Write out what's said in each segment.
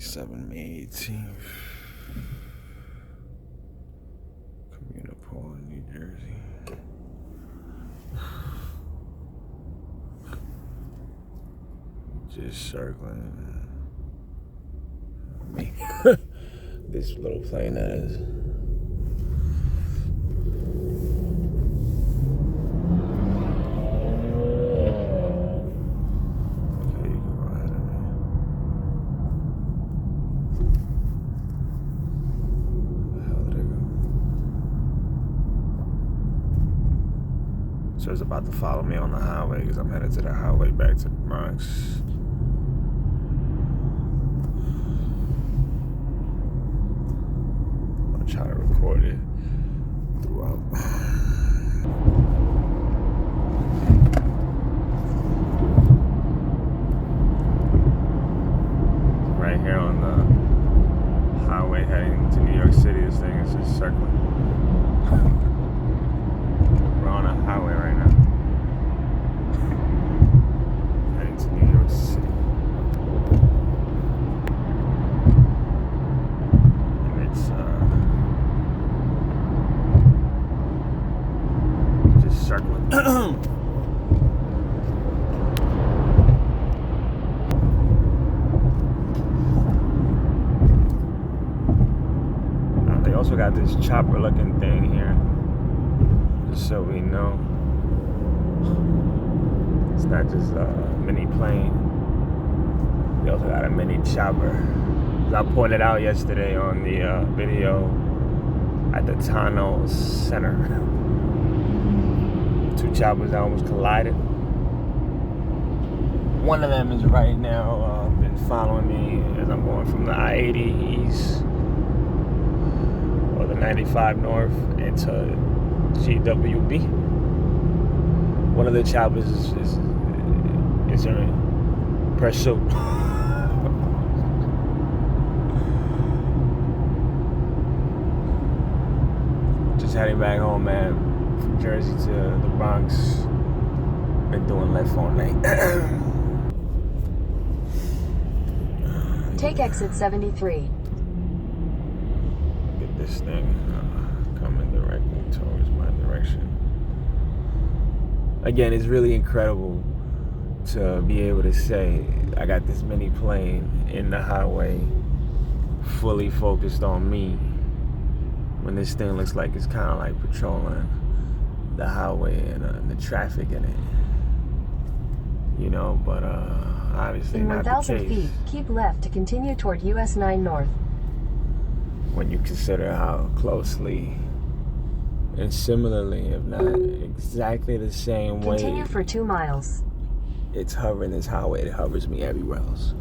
May 18th. Communipaw, New Jersey. Just circling. This little plane that is. So it's about to follow me on the highway because I'm headed to the highway back to the Bronx. I'll try to record it throughout. Right here on the highway heading to New York City, this thing is just circling. We're on a highway right now. Heading to New York City. And it's just circling. They also got this chopper looking thing here. Just so we know, it's not just a mini plane. They also got a mini chopper. As I pointed out yesterday on the video at the Tano Center, 2 choppers that almost collided. One of them is right now been following me as I'm going from the I-80 east or the 95 north into GWB. One of the choppers is in pursuit. Just heading back home, man. From Jersey to the Bronx. Been doing left all night. Take exit 73. Get this thing coming directly towards my direction. Again, it's really incredible to be able to say I got this mini plane in the highway fully focused on me when this thing looks like it's kind of like patrolling the highway and the traffic in it, you know, but obviously in not 1,000 the case. feet, keep left to continue toward US 9 North. When you consider how closely and similarly, if not exactly the same way, Continue for 2 miles. it's hovering this highway. It hovers me everywhere else.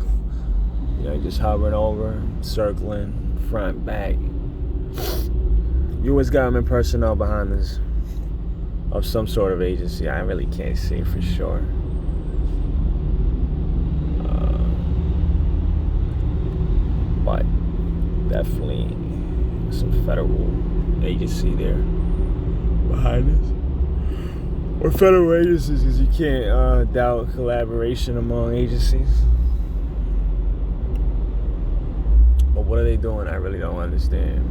You know, just hovering over, circling, front, back. U.S. government personnel behind this of some sort of agency. I really can't say for sure. But definitely some federal agency there behind this, or federal agencies, because you can't doubt collaboration among agencies. But what are they doing? I really don't understand.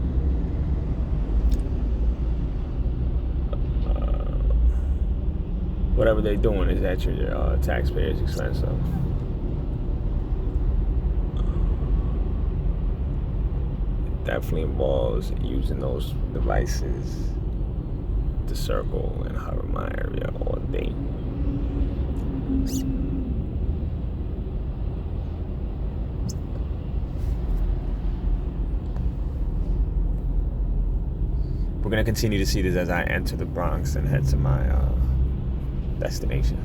Whatever they're doing is at your taxpayers' expense. So. Definitely involves using those devices to circle and hover my area all day. We're going to continue to see this as I enter the Bronx and head to my destination.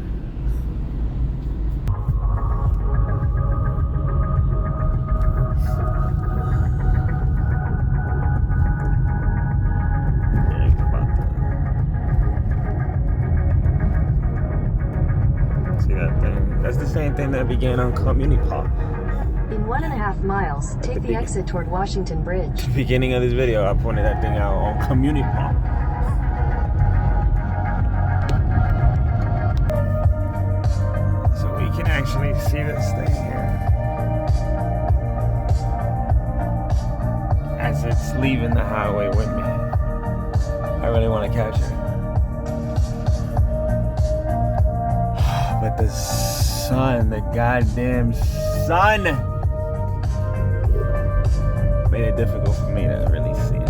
That's the same thing that began on communipaw. In 1.5 miles, take the exit toward Washington Bridge. At the beginning of this video, I pointed that thing out on communipaw. So we can actually see this thing here. leaving the highway with me. I really want to catch her. But the sun, the goddamn sun, made it difficult for me to really see it.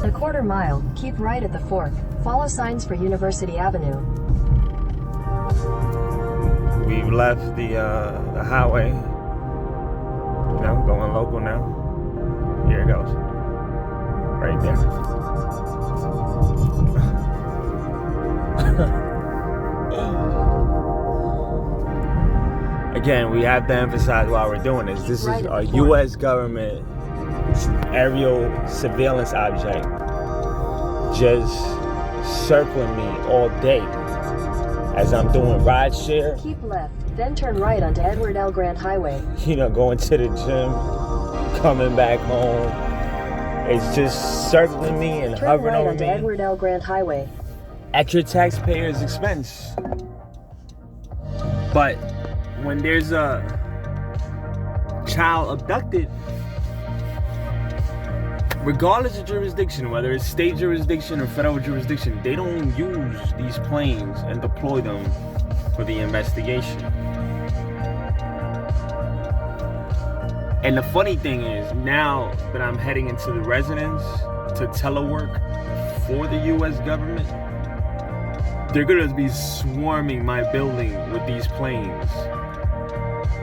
A quarter mile, keep right at the fork. Follow signs for University Avenue. We've left the highway. You know, going local now. Here it goes. Right there. Again, we have to emphasize while we're doing this. This is a U.S. government aerial surveillance object just circling me all day as I'm doing ride share. Keep left, then turn right onto Edward L. Grant Highway. You know, going to the gym, coming back home. It's just circling me and Turn hovering right over onto me Edward L. Grant Highway. at your taxpayer's expense. But when there's a child abducted, regardless of jurisdiction, whether it's state jurisdiction or federal jurisdiction, they don't use these planes and deploy them for the investigation. And the funny thing is, now that I'm heading into the residence to telework for the U.S. government, they're gonna be swarming my building with these planes,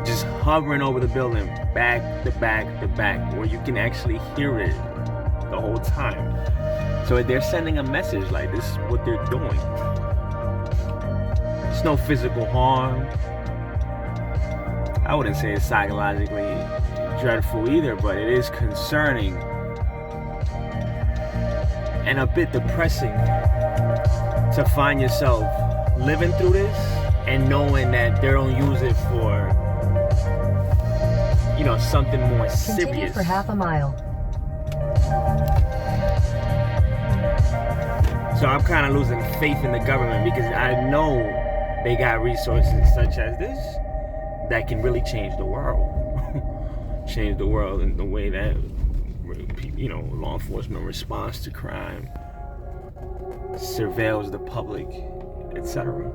just hovering over the building, back to back to back, where you can actually hear it the whole time. So they're sending a message like this is what they're doing. It's no physical harm. I wouldn't say it's psychologically dreadful either, but it is concerning and a bit depressing to find yourself living through this and knowing that they don't use it for, you know, something more serious. Continue for half a mile. So I'm kind of losing faith in the government because I know they got resources such as this that can really change the world. Change the world in the way that, you know, law enforcement responds to crime, surveils the public, etc.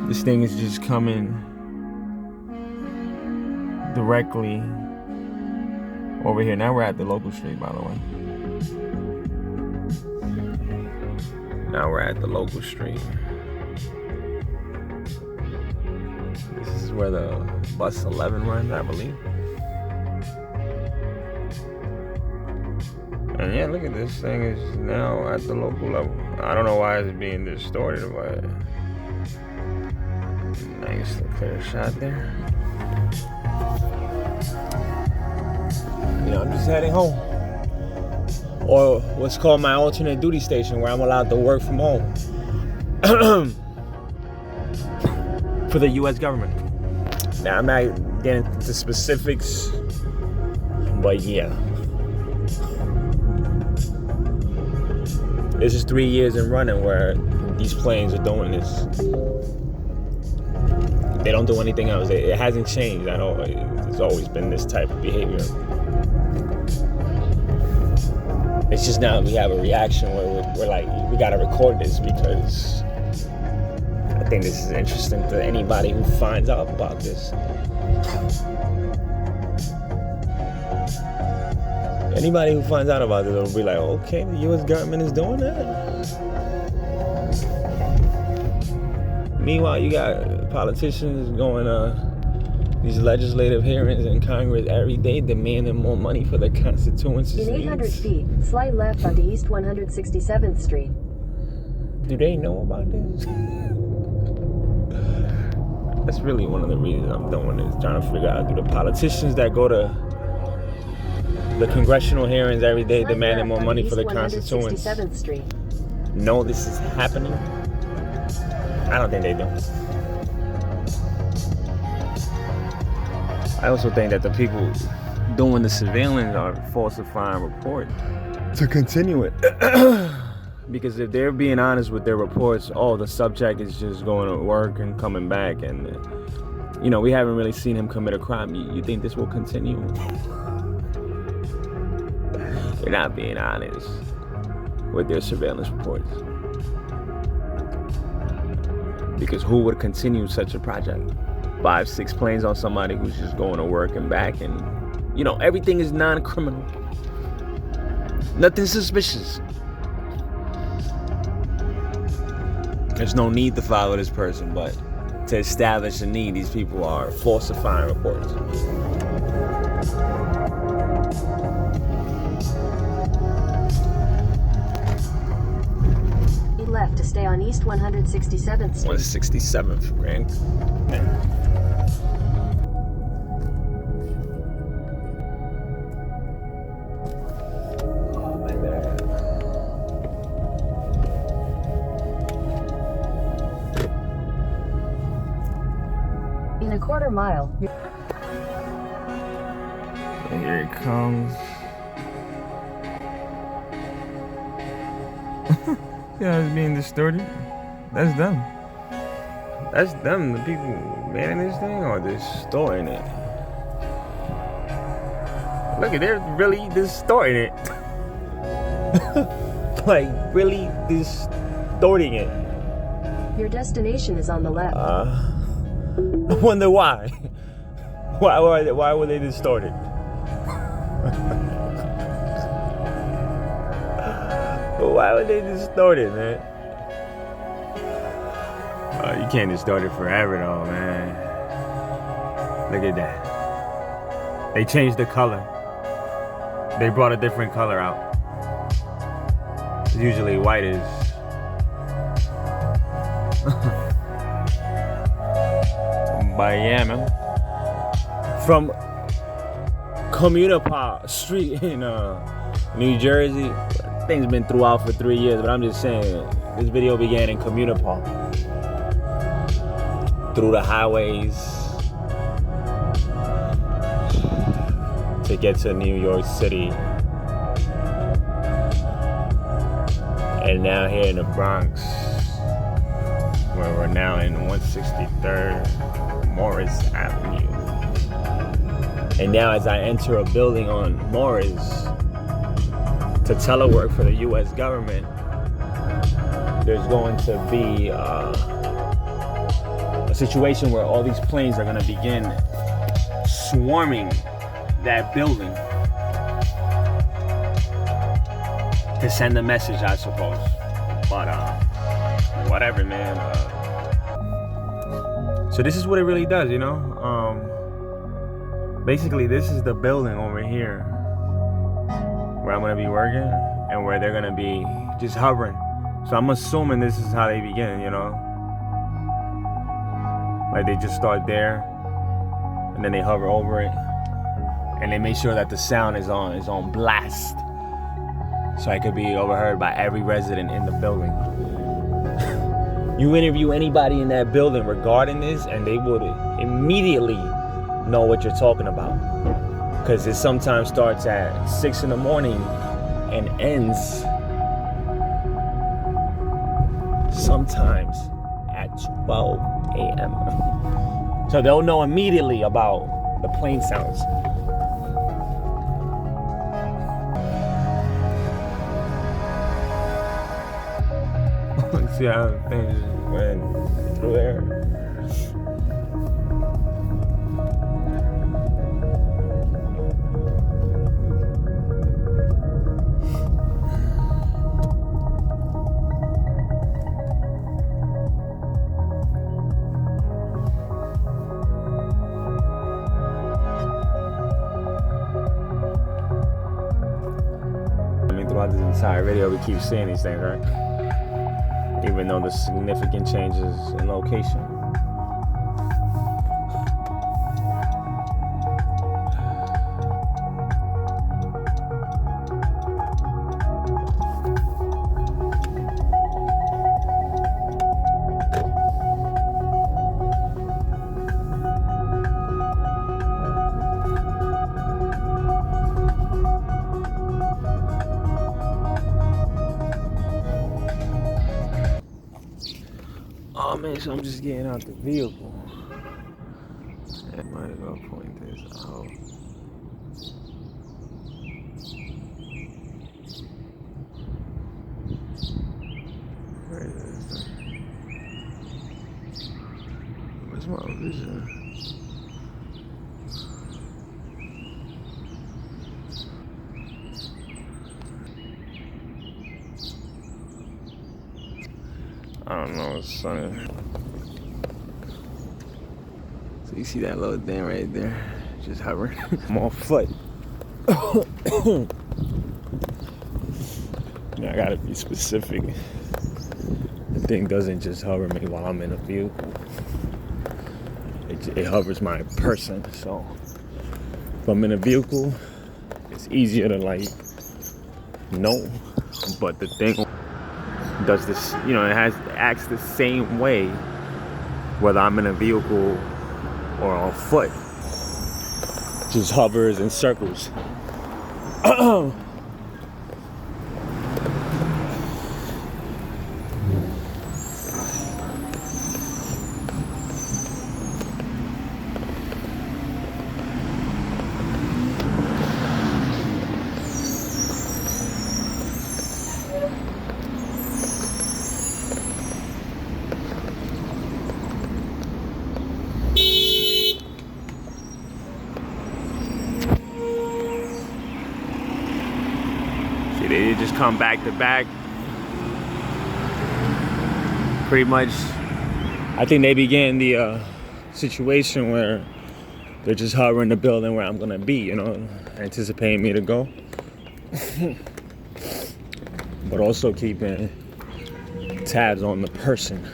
This thing is just coming directly over here. Now we're at the local street, by the way. Now we're at the local street. This is where the bus 11 runs, I believe. And yeah, look at this thing is now at the local level. I don't know why it's being distorted, but nice clear shot there. You know, I'm just heading home. Or what's called my alternate duty station, where I'm allowed to work from home. For the U.S. government. Now, I'm not getting into specifics, but yeah. This is 3 years in running where these planes are doing this. They don't do anything else. It hasn't changed at all. It's always been this type of behavior. It's just now we have a reaction where we're like, we gotta record this because I think this is interesting to anybody who finds out about this. Anybody who finds out about this will be like, okay, the U.S. government is doing that. Meanwhile, you got politicians going these legislative hearings in Congress every day demanding more money for their constituencies. In 800 feet, slide left onto East 167th Street. Do they know about this? That's really one of the reasons I'm doing this, trying to figure out, do the politicians that go to the congressional hearings every day demanding more money for their constituents know this is happening? I don't think they do. I also think that the people doing the surveillance are falsifying reports to continue it. Because if they're being honest with their reports, oh, the subject is just going to work and coming back, and we haven't really seen him commit a crime. You think this will continue? They're not being honest with their surveillance reports. Because who would continue such a project? 5-6 planes on somebody who's just going to work and back, and everything is non-criminal. Nothing suspicious. There's no need to follow this person, but to establish a need, these people are falsifying reports. He left to stay on East 167th Street. 167th, right? Yeah. In a quarter mile. And here it comes. Yeah, it's being distorted. That's them. That's them, the people manning this thing, or distorting it. Look at, they're really distorting it. Like, really distorting it. Your destination is on the left. I wonder why. Why were they distorted? Why were they distorted, man? You can't distort it forever, though, man. Look at that. They changed the color. They brought a different color out. Usually white is. But yeah, man. From communipaw Street in New Jersey. Thing's been throughout for 3 years, but I'm just saying, this video began in communipaw. Through the highways to get to New York City. And now here in the Bronx, where we're now in 163rd Morris Avenue. And now as I enter a building on Morris to telework for the U.S. government, there's going to be a situation where all these planes are going to begin swarming that building to send a message, I suppose. But whatever, man. So this is what it really does, basically this is the building over here where I'm gonna be working and where they're gonna be just hovering. So I'm assuming this is how they begin, like they just start there and then they hover over it and they make sure that the sound is on blast, so it could be overheard by every resident in the building. You interview anybody in that building regarding this and they would immediately know what you're talking about, because it sometimes starts at 6 in the morning and ends sometimes at 12 a.m. So they'll know immediately about the plane sounds. See how things went through there. Throughout this entire video, we keep seeing these things, right? Even though there's significant changes in location. Oh man, so I'm just getting out the vehicle. I might go point this out. Where is this? Where's my vision? I don't know, it's sunny. So you see that little thing right there? Just hovering. I'm on foot. I gotta be specific. The thing doesn't just hover me while I'm in a vehicle. It hovers my person. So if I'm in a vehicle, it's easier to like know. But the thing does this, it acts the same way whether I'm in a vehicle or on foot. Just hovers and circles. They just come back to back. Pretty much, I think they began the situation where they're just hovering the building where I'm gonna be, anticipating me to go. But also keeping tabs on the person.